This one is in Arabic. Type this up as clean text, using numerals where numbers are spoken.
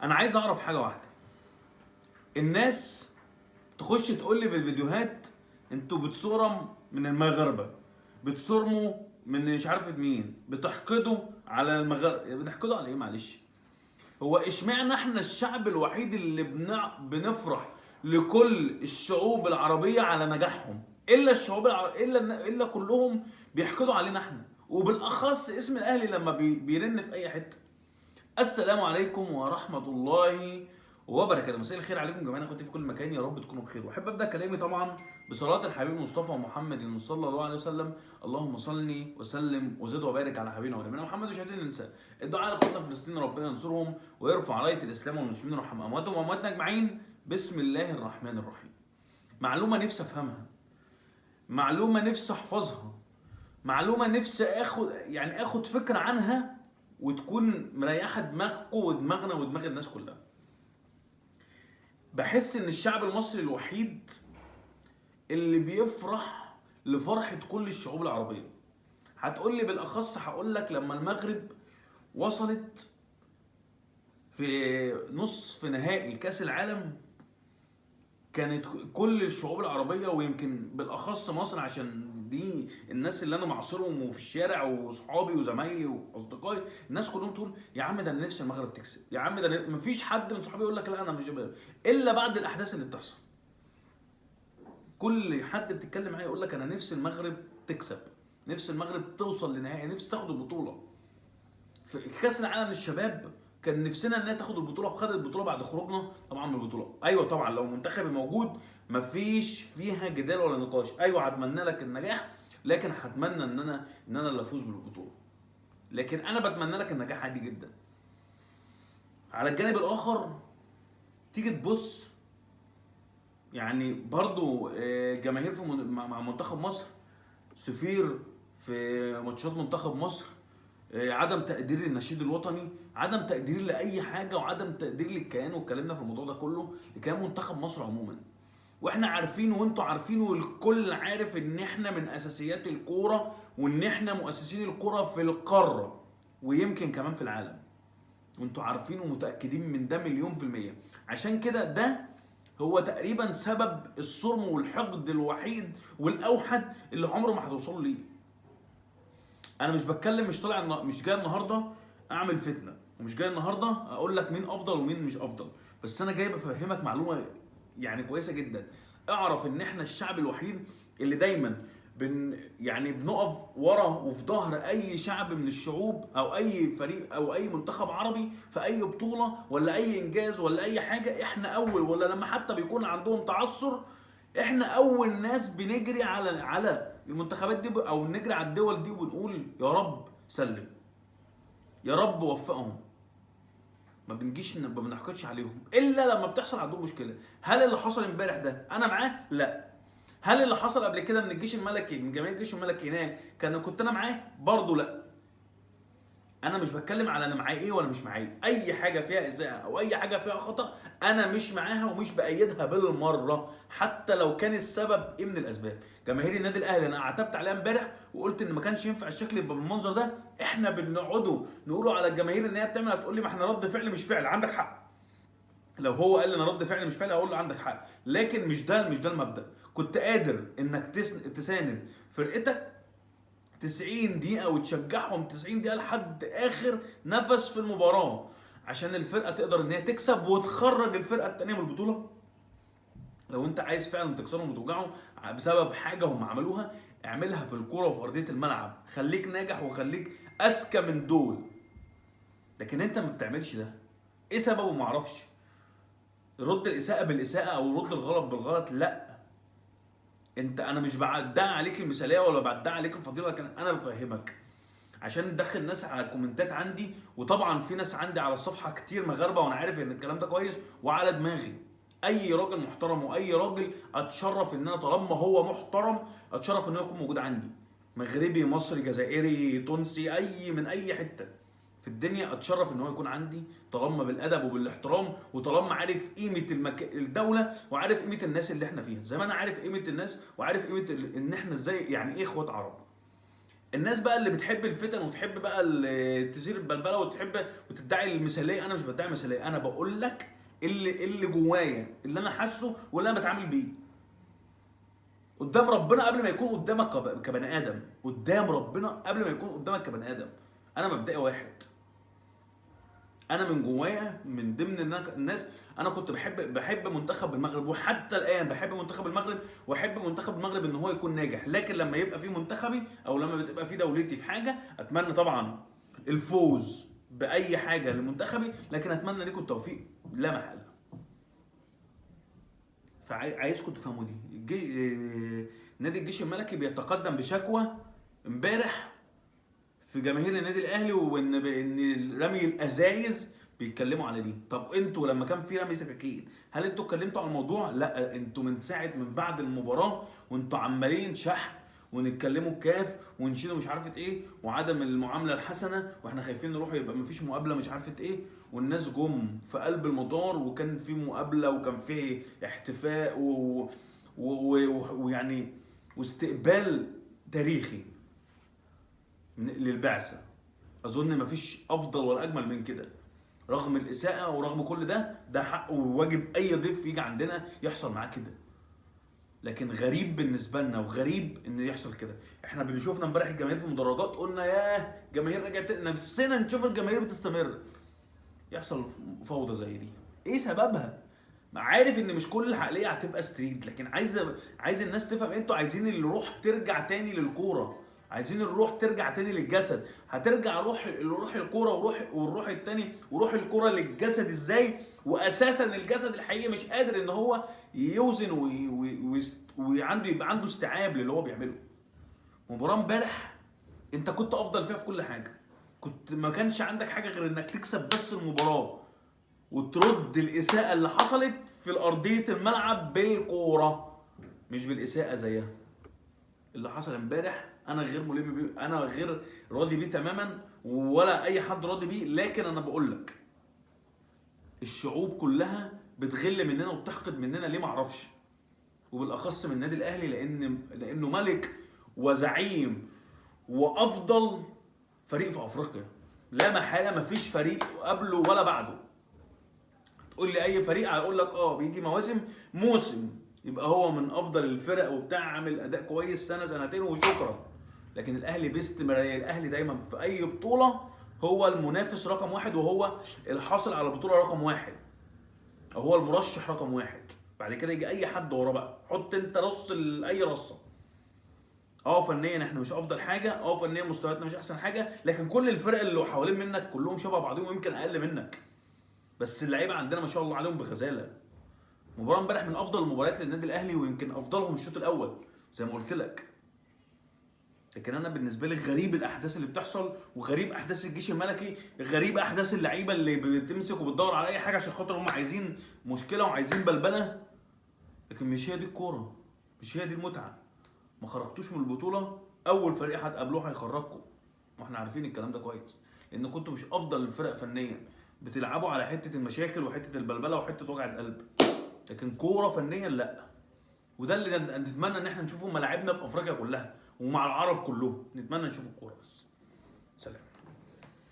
انا عايز اعرف حاجه واحده. الناس تخش تقول لي في الفيديوهات انتوا بتصورم من المغاربه، بتصرموا من مش عارفه مين، بتحقدوا على المغاربه. بتحقدوا على ايه معلش؟ هو اشمعنى احنا الشعب الوحيد اللي بنفرح لكل الشعوب العربيه على نجاحهم، الا الا كلهم بيحقدوا علينا احنا، وبالاخص اسم الاهلي لما بيرن في اي حته. السلام عليكم ورحمة الله وبركاته. مساء الخير عليكم جميعا اخواتي في كل مكان، يا رب تكونوا بخير. واحب ابدا كلامي طبعا بصلاة الحبيب مصطفى محمد صلى الله عليه وسلم. اللهم صل وسلم وزد وبارك على حبيبنا ونبينا محمد. مش عايزين ننسى الدعاء لاخواتنا في فلسطين، ربنا ينصرهم ويرفع راية الاسلام والمسلمين ويرحم امواتهم وامواتنا اجمعين. بسم الله الرحمن الرحيم. معلومة نفسي افهمها، معلومة نفسي احفظها، معلومة نفسي اخد فكرة عنها وتكون مريحه دماغكم ودماغنا ودماغ الناس كلها. بحس ان الشعب المصري الوحيد اللي بيفرح لفرحه كل الشعوب العربيه. هتقول لي بالاخص، هقول لك لما المغرب وصلت في نصف نهائي كاس العالم، كانت كل الشعوب العربيه ويمكن بالاخص مصر، عشان دي الناس اللي انا معاصرهم وفي الشارع واصحابي وزمايلي واصدقائي، الناس كلهم تقول يا عم ده انا نفسي المغرب تكسب، يا عم ده مفيش حد من صحابي يقول لك لا انا مش الا بعد الاحداث اللي بتحصل. كل حد بتتكلم معاه يقول لك انا نفسي المغرب تكسب، نفسي المغرب توصل لنهائي، نفسي تاخد البطوله. في كاس العالم للشباب كان نفسنا انها تاخد البطوله، وخدت البطوله بعد خروجنا طبعا من البطوله. ايوه طبعا لو منتخب موجود مفيش فيها جدال ولا نقاش، ايوه هتمنى لك النجاح، لكن هتمنى ان انا اللي افوز بالبطوله. لكن انا بتمنى لك النجاح عادي جدا. على الجانب الاخر تيجي تبص، يعني برضو جماهير مع منتخب مصر، سفير في ماتشات منتخب مصر، عدم تقدير للنشيد الوطني، عدم تقدير لاي حاجه، وعدم تقدير للكيان، واتكلمنا في الموضوع ده كله لكيان منتخب مصر عموما. واحنا عارفين وانتوا عارفين والكل عارف ان احنا من اساسيات الكوره، وان احنا مؤسسين الكوره في القاره ويمكن كمان في العالم، وانتوا عارفين ومتاكدين من ده مليون في الميه. عشان كده ده هو تقريبا سبب الصرم والحقد الوحيد والاوحد اللي عمره ما هتوصلوا ليه. انا مش بتكلم، مش جاي النهارده اعمل فتنه، ومش جاي النهارده اقول لك مين افضل ومين مش افضل، بس انا جاي بفهمك معلومه يعني كويسه جدا. اعرف ان احنا الشعب الوحيد اللي دايما بنقف ورا وفي ظهر اي شعب من الشعوب، او اي فريق او اي منتخب عربي في اي بطوله ولا اي انجاز ولا اي حاجه. احنا اول، ولا لما حتى بيكون عندهم تعثر احنا اول ناس بنجري على المنتخبات دي، او نجري على الدول دي وبنقول يا رب سلم، يا رب وفقهم. ما بنحقدش عليهم الا لما بتحصل عندهم مشكله. هل اللي حصل امبارح ده انا معاه؟ لا. هل اللي حصل قبل كده من الجيش الملكي، من جماهير الجيش الملكي هناك، كنت انا معاه؟ برضه لا. انا مش بتكلم على انا معايا ايه ولا مش معايا، اي حاجه فيها اساءه او اي حاجه فيها خطا انا مش معاها ومش بايدها بالمره، حتى لو كان السبب ايه من الاسباب. جماهير النادي الاهلي انا عتبت عليها امبارح وقلت ان ما كانش ينفع الشكل يبقى بالمنظر ده. احنا بنقعدوا نقولوا على الجماهير ان هي بتعمل، هتقول لي ما احنا رد فعل مش فعل، عندك حق. لو هو قال لي انا رد فعل مش فعل اقول له عندك حق، لكن مش ده المبدا. كنت قادر انك تساند فرقتك 90 دقيقة وتشجعهم 90 دقيقة لحد آخر نفس في المباراة، عشان الفرقة تقدر إن هي تكسب وتخرج الفرقة التانية من البطولة. لو أنت عايز فعلا تكسرهم وتوجعهم بسبب حاجة هم عملوها، اعملها في الكورة وفي أرضية الملعب، خليك ناجح وخليك أذكى من دول. لكن أنت ما بتعملش ده، إيه سببه معرفش. رد الإساءة بالإساءة أو رد الغلط بالغلط، لأ. انا مش بدعي عليك المثاليه ولا بدعي عليك الفضيله، لكن انا بفهمك عشان ندخل ناس على الكومنتات عندي. وطبعا في ناس عندي على الصفحه كتير مغاربه، وانا عارف ان الكلام ده كويس وعلى دماغي. اي راجل محترم واي راجل اتشرف ان انا طالما هو محترم اتشرف ان هو يكون موجود عندي، مغربي مصري جزائري تونسي اي من اي حته في الدنيا، اتشرف ان هو يكون عندي طالما بالادب وبالاحترام، وطالما عارف قيمه الدوله وعارف قيمه الناس اللي احنا فيها، زي ما انا عارف قيمه الناس وعارف قيمه ان احنا ازاي يعني ايه اخوات عرب. الناس بقى اللي بتحب الفتن وتحب بقى تثير البلبله وتحب وتدعي المثاليه، انا مش بدعي مثاليه، انا بقول لك اللي جوايا، اللي انا حاسه واللي انا بتعامل بيه قدام ربنا قبل ما يكون قدامك كبني ادم. قدام ربنا قبل ما يكون قدامك كبني ادم. انا مبدئي واحد. انا من جوايا من ضمن الناس، انا كنت بحب منتخب المغرب، وحتى الان بحب منتخب المغرب، واحب منتخب المغرب ان هو يكون ناجح. لكن لما يبقى في منتخبي او لما بتبقى في دولتي في حاجه، اتمنى طبعا الفوز باي حاجه لمنتخبي، لكن اتمنى لكم التوفيق لا محاله. فعايزكم تفهموا دي. نادي الجيش الملكي بيتقدم بشكوى امبارح في جماهير النادي الاهلي، وان رمي الازايز بيتكلموا على دي. طب انتوا لما كان في رمي سكاكين هل انتوا اتكلمتوا على الموضوع؟ لا، انتوا من ساعه من بعد المباراه وانتوا عمالين شحن ونتكلموا كاف ونشيلوا مش عارفه ايه وعدم المعامله الحسنه، واحنا خايفين نروح يبقى مفيش مقابله مش عارفه ايه، والناس جم في قلب المطار وكان في مقابله وكان في احتفاء ويعني واستقبال تاريخي للبعثه. اظن مفيش افضل ولا اجمل من كده. رغم الاساءه ورغم كل ده حق وواجب اي ضيف يجي عندنا يحصل معاه كده. لكن غريب بالنسبه لنا وغريب ان يحصل كده. احنا بنشوفنا امبارح الجماهير في المدرجات قلنا ياه جماهير رجعت، نفسنا نشوف الجماهير بتستمر. يحصل فوضى زي دي، ايه سببها؟ عارف ان مش كل العقليه هتبقى ستريت، لكن عايز الناس تفهم انتوا عايزين الروح ترجع تاني للكوره، عايزين الروح ترجع تاني للجسد. هترجع روح الكوره والروح التاني وروح الكوره للجسد ازاي؟ واساسا الجسد الحقيقي مش قادر ان هو يوزن يبقى عنده استيعاب للي هو بيعمله. مباراه امبارح انت كنت افضل فيها في كل حاجه، ما كانش عندك حاجه غير انك تكسب بس المباراه وترد الاساءه اللي حصلت في ارضيه الملعب بالكوره، مش بالاساءه زيها. اللي حصل امبارح انا غير ملم بيه، انا غير راضي بيه تماما، ولا اي حد راضي بيه. لكن انا بقول لك الشعوب كلها بتغل مننا وبتحقد مننا ليه معرفش، وبالاخص من النادي الاهلي لانه ملك وزعيم وافضل فريق في افريقيا. لا محاله، مفيش فريق قبله ولا بعده. تقول لي اي فريق هقول لك بيجي موسم يبقى هو من افضل الفرق وبتاع عامل اداء كويس سنه سنتين وشكرا. لكن الاهلي باستمراريه، الاهلي دايما في اي بطوله هو المنافس رقم واحد، وهو الحاصل على البطوله رقم واحد، او هو المرشح رقم واحد. بعد كده يجي اي حد وراه بقى، حط انت رص اي رصه. فنيا احنا مش افضل حاجه، فنيا مستوياتنا مش احسن حاجه، لكن كل الفرق اللي حوالين منك كلهم شبه بعضهم ويمكن اقل منك، بس اللعيبه عندنا ما شاء الله عليهم بغزاله. مباراه امبارح من افضل المباريات للنادي الاهلي، ويمكن افضلهم الشوط الاول زي ما قلت لك. لكن انا بالنسبه لي غريب الاحداث اللي بتحصل، وغريب احداث الجيش الملكي، غريب احداث اللعيبه اللي بتمسك وبتدور على اي حاجه عشان خاطر هم عايزين مشكله وعايزين بلبله. لكن مش هي دي الكوره، مش هي دي المتعه. ما خرجتوش من البطوله، اول فريق هتقابلوه هيخرجكم، واحنا عارفين الكلام ده كويس، لان كنتوا مش افضل الفرق فنيا، بتلعبوا على حته المشاكل وحته البلبله وحته وجع القلب. لكن كوره فنيا لا. وده اللي نتمنى ان احنا نشوفه ملاعبنا في افريقيا كلها ومع العرب كلهم، نتمنى نشوف الكوره بس. سلام.